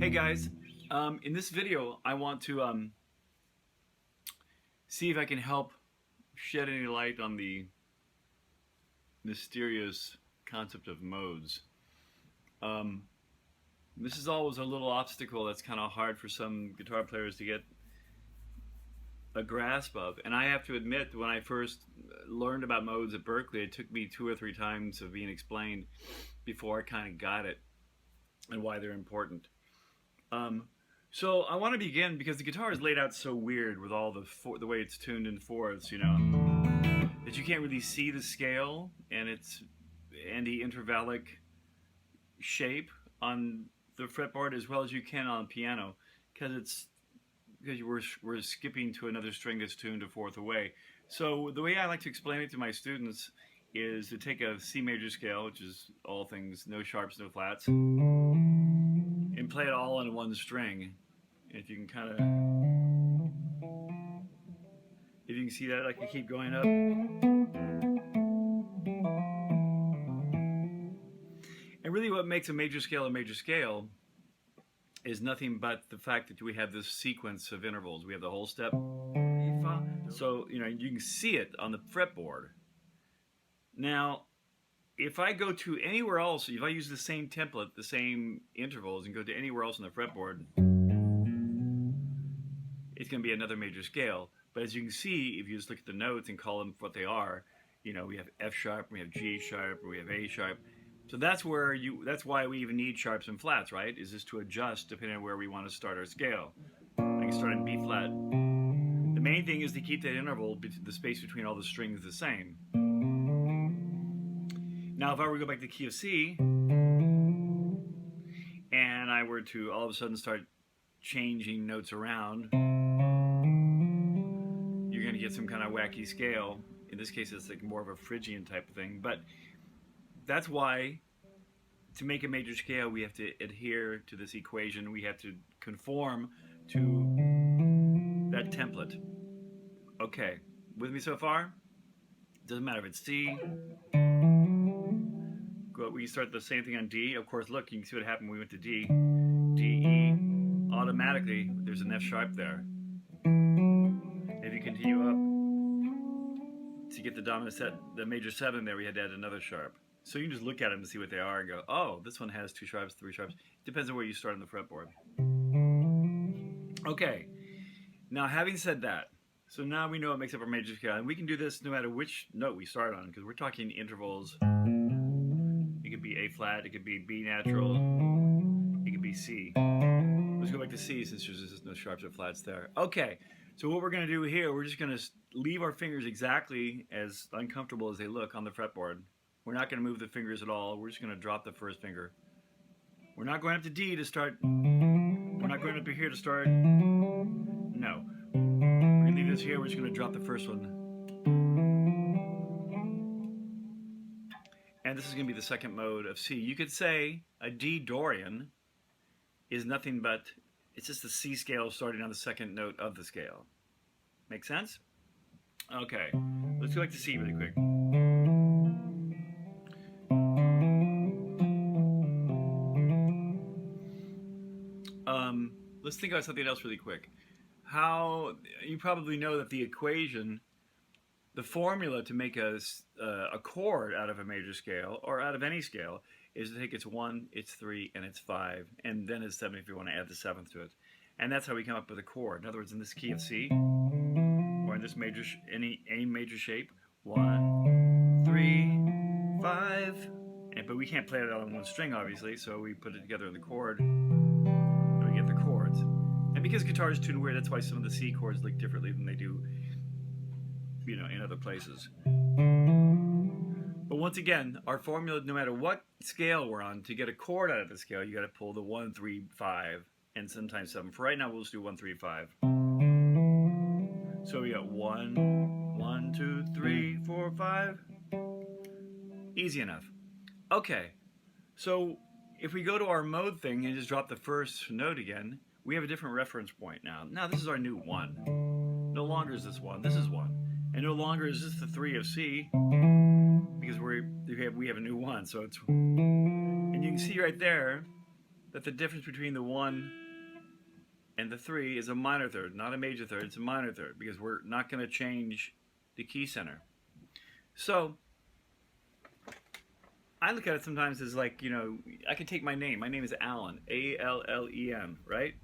Hey guys, in this video I want to see if I can help shed any light on the mysterious concept of modes. Um, this is always a little obstacle that's kind of hard for some guitar players to get a grasp of, and I have to admit when I first learned about modes at Berkeley it took me 2 or 3 times of being explained before I kind of got it and why they're important. So I want to begin because the guitar is laid out so weird with all the way it's tuned in fourths, that you can't really see the scale and the intervallic shape on the fretboard as well as you can on piano because we're skipping to another string that's tuned a fourth away. So the way I like to explain it to my students is to take a C major scale, which is all things no sharps, no flats, and play it all on one string. If you can see that, I can keep going up. And really what makes a major scale is nothing but the fact that we have this sequence of intervals. We have the whole step. So, you can see it on the fretboard. Now, if I go to anywhere else, if I use the same template, the same intervals, and go to anywhere else on the fretboard, it's going to be another major scale. But as you can see, if you just look at the notes and call them what they are, we have F sharp, we have G sharp, we have A sharp. So that's why we even need sharps and flats, right? Is this to adjust depending on where we want to start our scale. I can start in B flat. The main thing is to keep that interval, the space between all the strings, the same. Now, if I were to go back to the key of C, and I were to all of a sudden start changing notes around, you're going to get some kind of wacky scale. In this case, it's like more of a Phrygian type of thing. But that's why, to make a major scale, we have to adhere to this equation. We have to conform to that template. Okay, with me so far? Doesn't matter if it's C. We start the same thing on D. Of course, look, you can see what happened when we went to D. D, E. Automatically, there's an F sharp there. If you continue up, to get the dominant set, the major 7 there, we had to add another sharp. So you can just look at them and see what they are and go, oh, this one has 2 sharps, 3 sharps. Depends on where you start on the fretboard. Okay, now having said that, so now we know what makes up our major scale, and we can do this no matter which note we start on, because we're talking intervals. It could be A flat, it could be B natural, it could be C. Let's go back to C since there's just no sharps or flats there. Okay, so what we're going to do here, we're just going to leave our fingers exactly as uncomfortable as they look on the fretboard. We're not going to move the fingers at all. We're just going to drop the first finger. We're not going up to D to start. We're not going up to here to start. No. We're going to leave this here. We're just going to drop the first one. And this is going to be the second mode of C. You could say a D Dorian is nothing but, it's just the C scale starting on the second note of the scale. Make sense? Okay. Let's go back to C really quick. Let's think about something else really quick. You probably know that the equation, the formula to make a chord out of a major scale, or out of any scale, is to take its 1, its 3, and its 5, and then its 7 if you want to add the 7th to it. And that's how we come up with a chord. In other words, in this key of C, or in this major, any major shape, 1, 3, 5, but we can't play it all on one string, obviously, so we put it together in the chord. Get the chords. And because guitar is tuned weird, that's why some of the C chords look differently than they do, in other places. But once again, our formula, no matter what scale we're on, to get a chord out of the scale, you got to pull the 1, 3, 5, and sometimes 7. For right now, we'll just do 1, 3, 5. So we got 1, 1, 2, 3, 4, 5. Easy enough. Okay, so if we go to our mode thing and just drop the first note again, we have a different reference point now. Now this is our new 1. No longer is this 1, this is 1. And no longer is this the 3 of C, because we have a new 1. So it's, and you can see right there that the difference between the 1 and the 3 is a minor third, not a major third, it's a minor third, because we're not going to change the key center. So I look at it sometimes as like, you know, I could take my name. My name is Allen, A-L-L-E-N, right?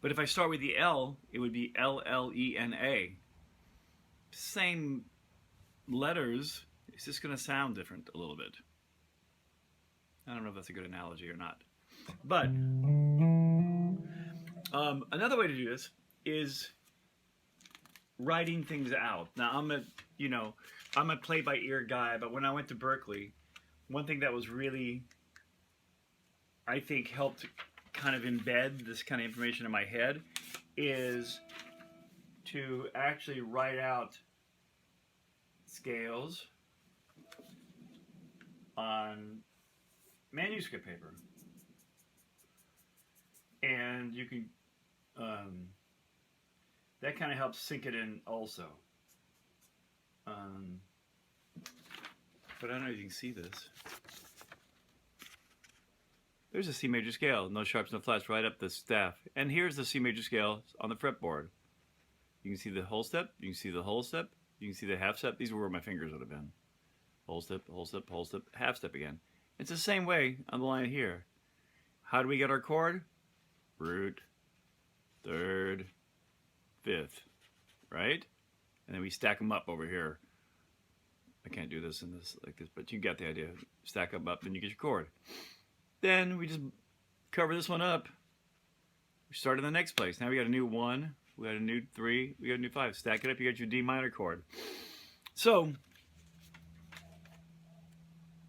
But if I start with the L, it would be L-L-E-N-A. Same letters, it's just going to sound different a little bit. I don't know if that's a good analogy or not. But another way to do this is writing things out. Now I'm a play-by-ear guy, but when I went to Berkeley, one thing that was really, I think, helped kind of embed this kind of information in my head is to actually write out scales on manuscript paper. And you can, that kind of helps sink it in also. But I don't know if you can see this. There's a C major scale, no sharps, no flats, right up the staff. And here's the C major scale on the fretboard. You can see the whole step, you can see the whole step, you can see the half step. These are where my fingers would have been. Whole step, whole step, whole step, half step again. It's the same way on the line here. How do we get our chord? Root, third, fifth, right? And then we stack them up over here. I can't do this in this like this, but you get the idea. Stack them up, and you get your chord. Then we just cover this one up. We start in the next place. Now we got a new 1, we got a new 3, we got a new 5. Stack it up, you got your D minor chord. So,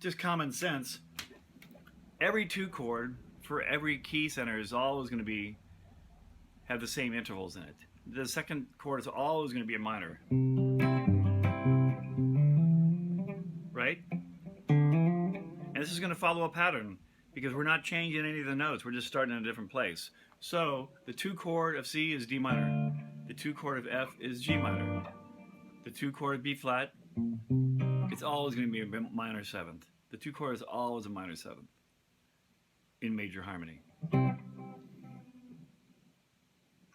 just common sense. Every 2 chord for every key center is always going to have the same intervals in it. The second chord is always going to be a minor. Right? And this is going to follow a pattern because we're not changing any of the notes. We're just starting in a different place. So the 2 chord of C is D minor. The 2 chord of F is G minor. The 2 chord of B flat, it's always going to be a minor 7th. The 2 chord is always a minor 7th in major harmony.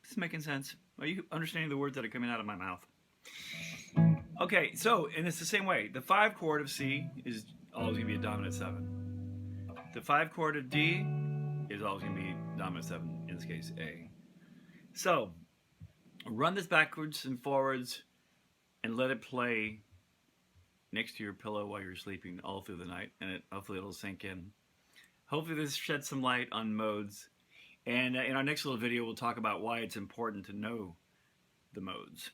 This is making sense. Are you understanding the words that are coming out of my mouth? Okay, so, and it's the same way. The 5 chord of C is always going to be a dominant 7. The 5 chord of D is always going to be dominant 7, in this case, A. So, run this backwards and forwards and let it play next to your pillow while you're sleeping all through the night, and hopefully it'll sink in. Hopefully this sheds some light on modes. And in our next little video, we'll talk about why it's important to know the modes.